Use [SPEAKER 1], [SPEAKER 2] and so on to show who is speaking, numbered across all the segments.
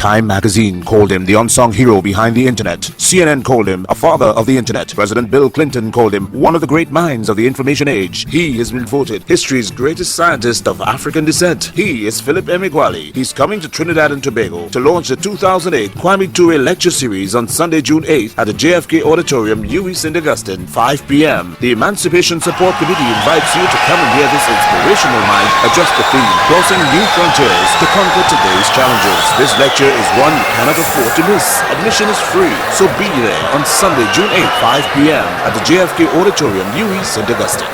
[SPEAKER 1] Time magazine called him the unsung hero behind the internet. CNN called him a father of the internet. President Bill Clinton called him one of the great minds of the information age. He has been voted history's greatest scientist of African descent. He is Philip Emeagwali. He's coming to Trinidad and Tobago to launch the 2008 Kwame Ture lecture series on Sunday, June 8th at the JFK Auditorium, UWI St. Augustine, 5 p.m. The Emancipation Support Committee invites you to come and hear this inspirational mind address the theme, crossing new frontiers to conquer today's challenges. This lecture is one you cannot afford to miss. Admission is free, so be there on Sunday, June 8th, 5 p.m. at the JFK Auditorium, UWI St. Augustine.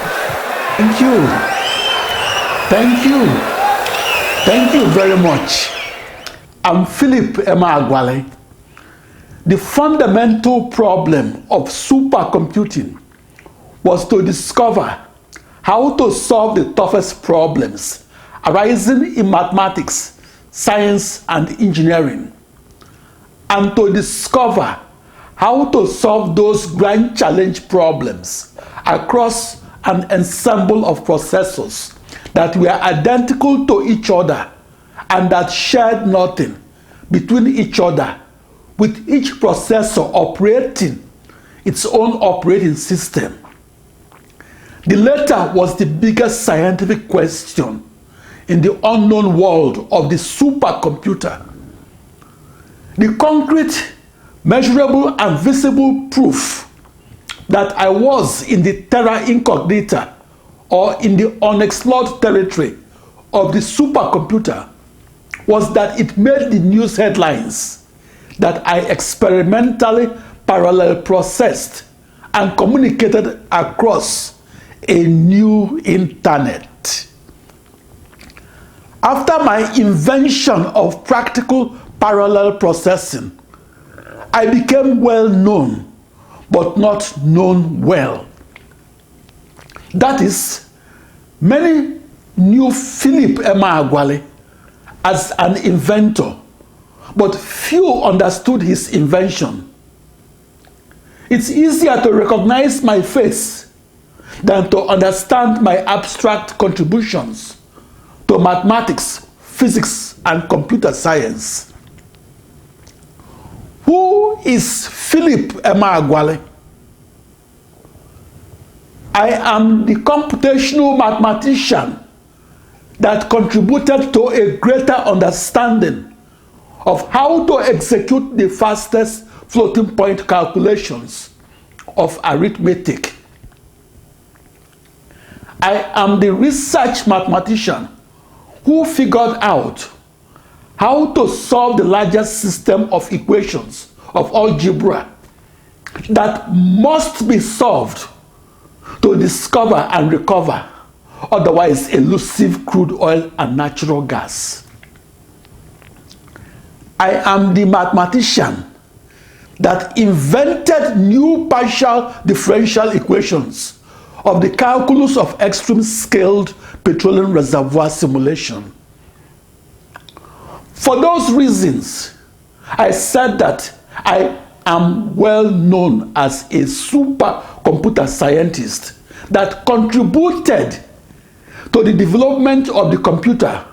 [SPEAKER 2] Thank you. Thank you. Thank you very much. I'm Philip Emeagwali. The fundamental problem of supercomputing was to discover how to solve the toughest problems arising in mathematics, science, and engineering, and to discover how to solve those grand challenge problems across an ensemble of processors that were identical to each other and that shared nothing between each other, with each processor operating its own operating system. The latter was the biggest scientific question in the unknown world of the supercomputer. The concrete, measurable, and visible proof that I was in the terra incognita, or in the unexplored territory of the supercomputer, was that it made the news headlines that I experimentally parallel processed and communicated across a new internet. After my invention of practical parallel processing, I became well known, but not known well. That is, many knew Philip Emeagwali as an inventor, but few understood his invention. It's easier to recognize my face than to understand my abstract contributions to mathematics, physics, and computer science. Who is Philip Emeagwali? I am the computational mathematician that contributed to a greater understanding of how to execute the fastest floating point calculations of arithmetic. I am the research mathematician who figured out how to solve the largest system of equations of algebra that must be solved to discover and recover otherwise elusive crude oil and natural gas. I am the mathematician that invented new partial differential equations of the calculus of extreme scaled petroleum reservoir simulation. For those reasons, I said that I am well known as a supercomputer scientist that contributed to the development of the computer,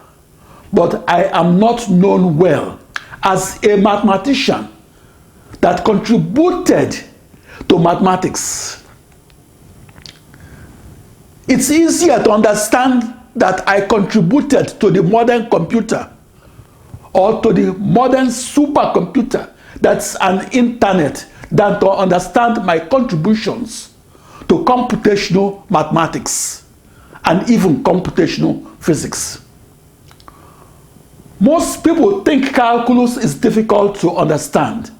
[SPEAKER 2] but I am not known well as a mathematician that contributed to mathematics. It's easier to understand that I contributed to the modern computer or to the modern supercomputer that's an internet than to understand my contributions to computational mathematics and even computational physics. Most people think calculus is difficult to understand.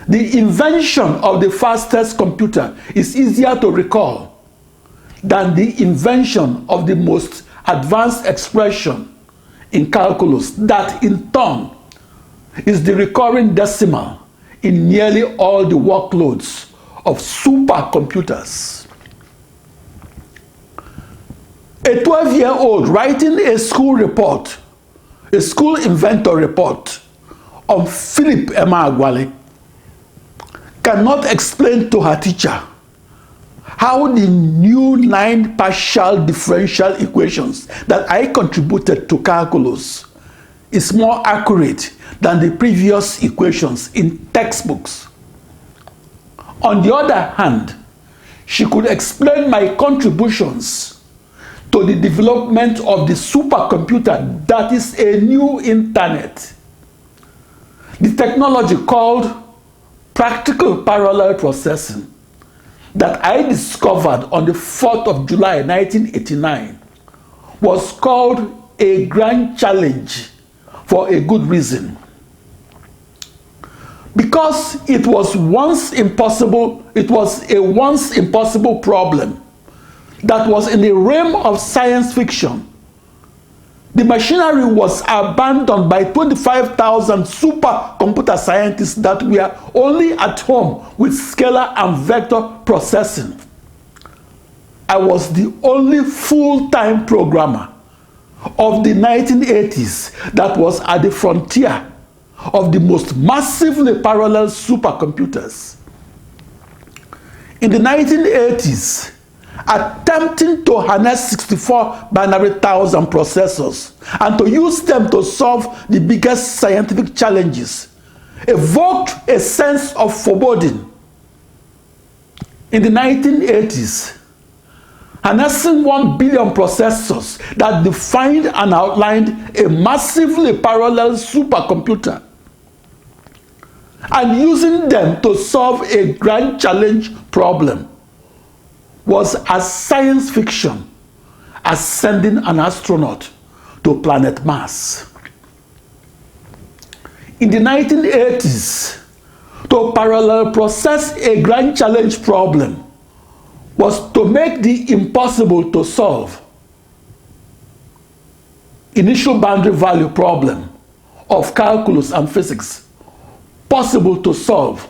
[SPEAKER 2] The invention of the fastest computer is easier to recall than the invention of the most advanced expression in calculus that in turn is the recurring decimal in nearly all the workloads of supercomputers. A 12-year-old writing a school report, a school inventor report on Philip Emeagwali, cannot explain to her teacher how the new 9 partial differential equations that I contributed to calculus is more accurate than the previous equations in textbooks. On the other hand, she could explain my contributions to the development of the supercomputer, that is a new internet. The technology called practical parallel processing that I discovered on the 4th of July 1989 was called a grand challenge for a good reason. Because it was a once impossible problem that was in the realm of science fiction. The machinery was abandoned by 25,000 supercomputer scientists that were only at home with scalar and vector processing. I was the only full-time programmer of the 1980s that was at the frontier of the most massively parallel supercomputers. In the 1980s, attempting to harness 64 binary thousand processors and to use them to solve the biggest scientific challenges evoked a sense of foreboding. In the 1980s, harnessing 1 billion processors that defined and outlined a massively parallel supercomputer and using them to solve a grand challenge problem was as science fiction as sending an astronaut to planet Mars. In the 1980s, to parallel process a grand challenge problem was to make the impossible to solve initial boundary value problem of calculus and physics possible to solve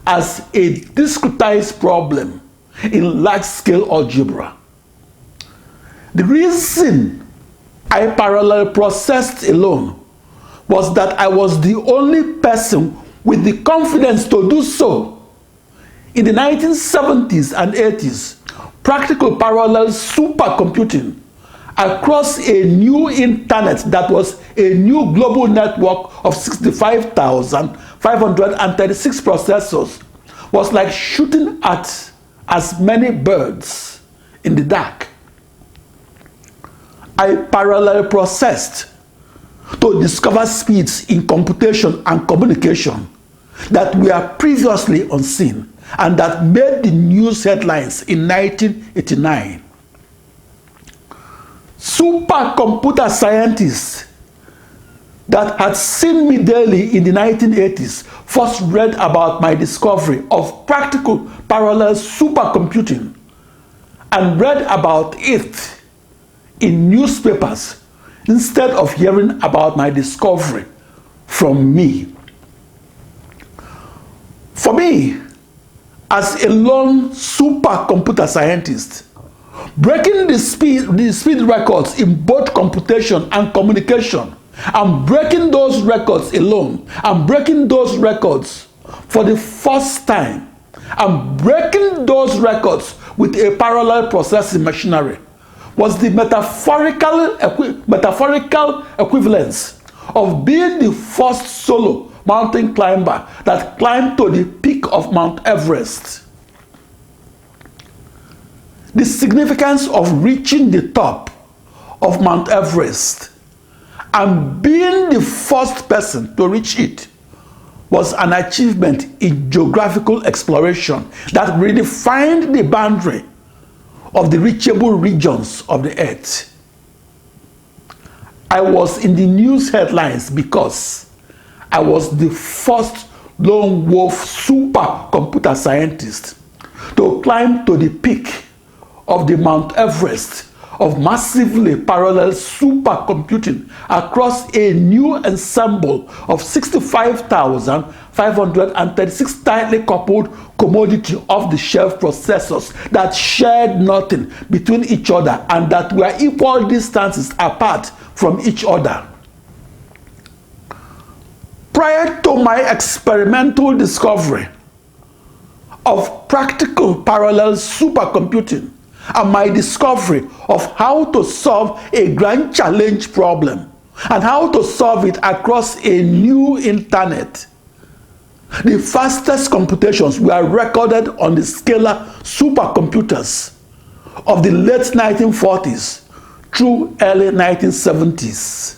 [SPEAKER 2] as a discretized problem in large-scale algebra. The reason I parallel processed alone was that I was the only person with the confidence to do so. In the 1970s and 80s, practical parallel supercomputing across a new internet that was a new global network of 65,536 processors was like shooting at as many birds in the dark. I parallel processed to discover speeds in computation and communication that were previously unseen and that made the news headlines in 1989. Supercomputer scientists that had seen me daily in the 1980s first read about my discovery of practical parallel supercomputing and read about it in newspapers instead of hearing about my discovery from me. For me, as a lone supercomputer scientist, breaking the speed records in both computation and communication, and breaking those records alone, and breaking those records for the first time, and breaking those records with a parallel processing machinery was the metaphorical equivalence of being the first solo mountain climber that climbed to the peak of Mount Everest. The significance of reaching the top of Mount Everest and being the first person to reach it was an achievement in geographical exploration that redefined the boundary of the reachable regions of the earth. I was in the news headlines because I was the first lone wolf supercomputer scientist to climb to the peak of the Mount Everest of massively parallel supercomputing across a new ensemble of 65,536 tightly coupled commodity off-the-shelf processors that shared nothing between each other and that were equal distances apart from each other. Prior to my experimental discovery of practical parallel supercomputing and my discovery of how to solve a grand challenge problem and how to solve it across a new internet. The fastest computations were recorded on the scalar supercomputers of the late 1940s through early 1970s.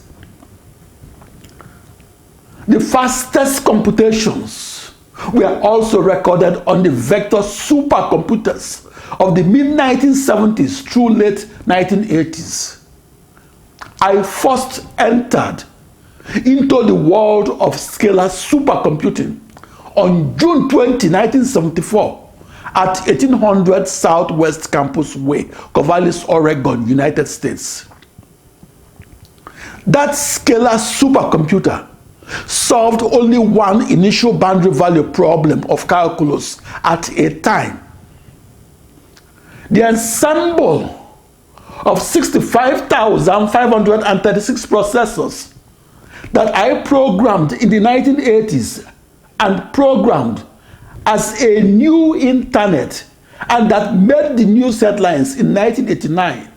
[SPEAKER 2] The fastest computations were also recorded on the vector supercomputers of the mid-1970s through late 1980s. I first entered into the world of scalar supercomputing on June 20, 1974 at 1800 Southwest Campus Way, Corvallis, Oregon, United States. That scalar supercomputer solved only one initial boundary value problem of calculus at a time. The ensemble of 65,536 processors that I programmed in the 1980s and programmed as a new internet and that made the news headlines in 1989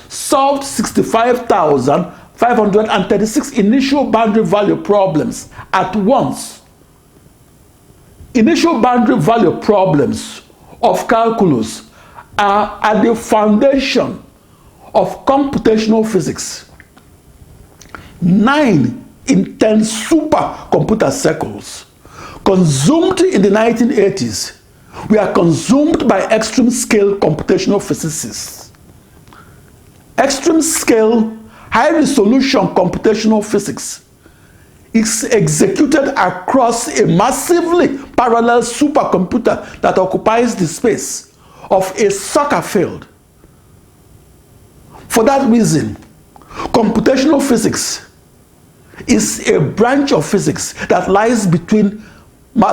[SPEAKER 2] solved 65,536 initial boundary value problems at once. Initial boundary value problems of calculus are at the foundation of computational physics. 9 in 10 supercomputer cycles consumed in the 1980s were consumed by extreme scale computational physicists. Extreme scale, high resolution computational physics is executed across a massively parallel supercomputer that occupies the space of a soccer field. For that reason, computational physics is a branch of physics that lies between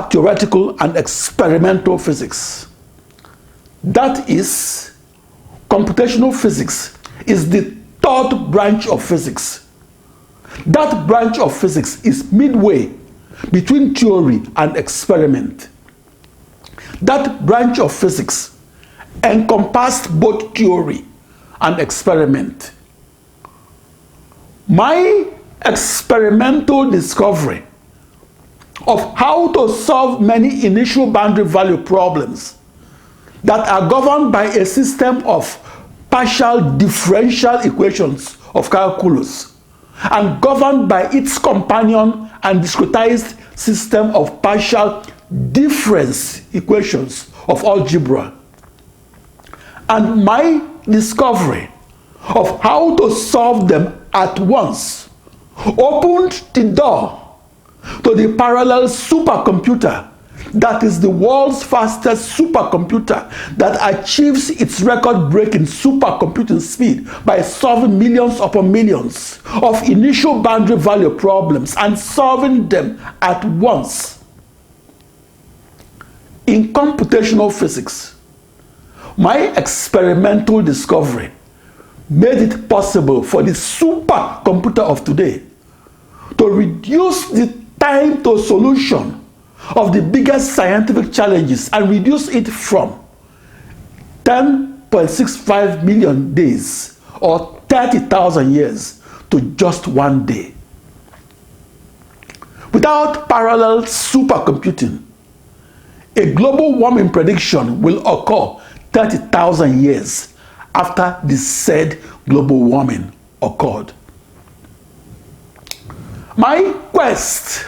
[SPEAKER 2] theoretical and experimental physics. That is, computational physics is the third branch of physics. That branch of physics is midway between theory and experiment. That branch of physics encompassed both theory and experiment. My experimental discovery of how to solve many initial boundary value problems that are governed by a system of partial differential equations of calculus and governed by its companion and discretized system of partial difference equations of algebra, and my discovery of how to solve them at once opened the door to the parallel supercomputer that is the world's fastest supercomputer that achieves its record-breaking supercomputing speed by solving millions upon millions of initial boundary value problems and solving them at once. In computational physics, my experimental discovery made it possible for the supercomputer of today to reduce the time to solution of the biggest scientific challenges and reduce it from 10.65 million days or 30,000 years to just 1 day. Without parallel supercomputing, a global warming prediction will occur 30,000 years after the said global warming occurred. My quest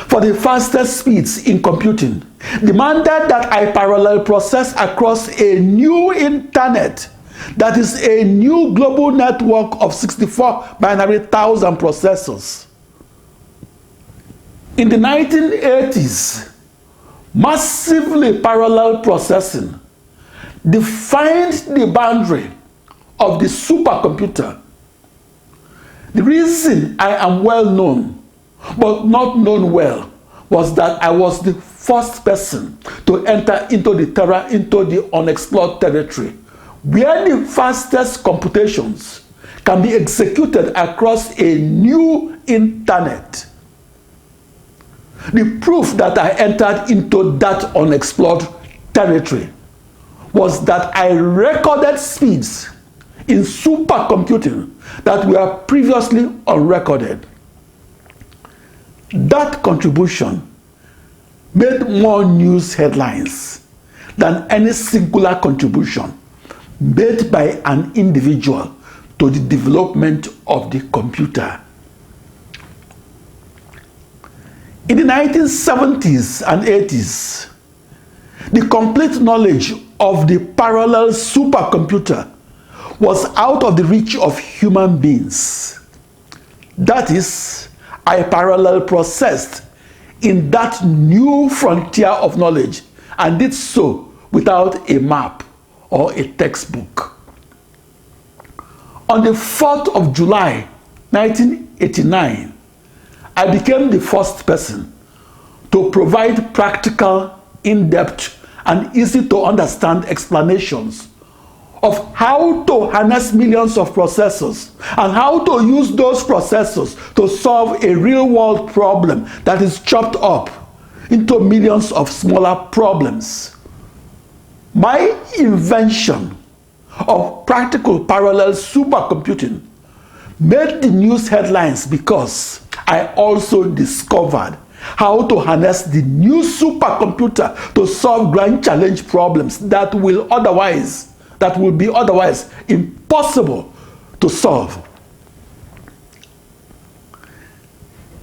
[SPEAKER 2] for the fastest speeds in computing demanded that I parallel process across a new internet that is a new global network of 64 binary thousand processors. In the 1980s, massively parallel processing defined the boundary of the supercomputer. The reason I am well known but not known well was that I was the first person to enter into the terra, into the unexplored territory, where the fastest computations can be executed across a new internet. The proof that I entered into that unexplored territory was that I recorded speeds in supercomputing that were previously unrecorded. That contribution made more news headlines than any singular contribution made by an individual to the development of the computer. In the 1970s and 80s, the complete knowledge of the parallel supercomputer was out of the reach of human beings. That is, I parallel processed in that new frontier of knowledge and did so without a map or a textbook. On the 4th of July, 1989, I became the first person to provide practical, in-depth, and easy-to-understand explanations of how to harness millions of processors and how to use those processors to solve a real-world problem that is chopped up into millions of smaller problems. My invention of practical parallel supercomputing made the news headlines because I also discovered how to harness the new supercomputer to solve grand challenge problems that will be otherwise impossible to solve.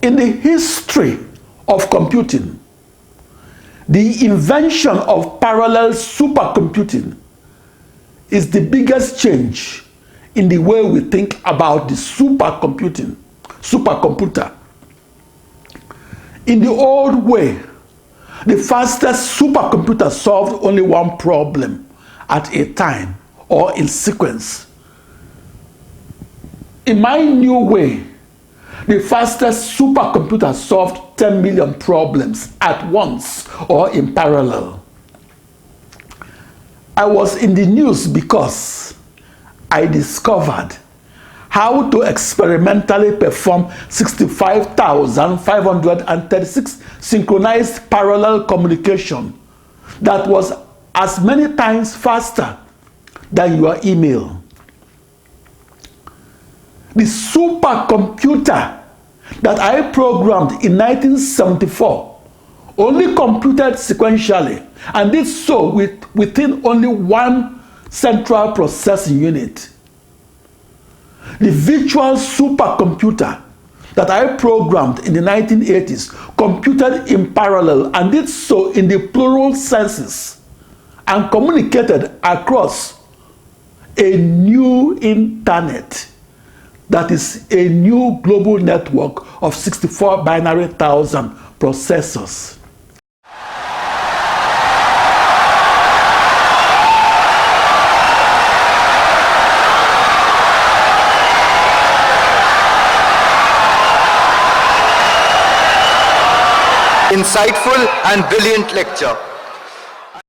[SPEAKER 2] In the history of computing, the invention of parallel supercomputing is the biggest change in the way we think about the supercomputer. In the old way, the fastest supercomputer solved only one problem at a time or in sequence. In my new way, the fastest supercomputer solved 10 million problems at once or in parallel. I was in the news because I discovered how to experimentally perform 65,536 synchronized parallel communication that was as many times faster than your email. The supercomputer that I programmed in 1974 only computed sequentially and did so within only one central processing unit. The virtual supercomputer that I programmed in the 1980s computed in parallel and did so in the plural senses and communicated across a new internet that is a new global network of 64 binary thousand processors.
[SPEAKER 3] Insightful and brilliant lecture.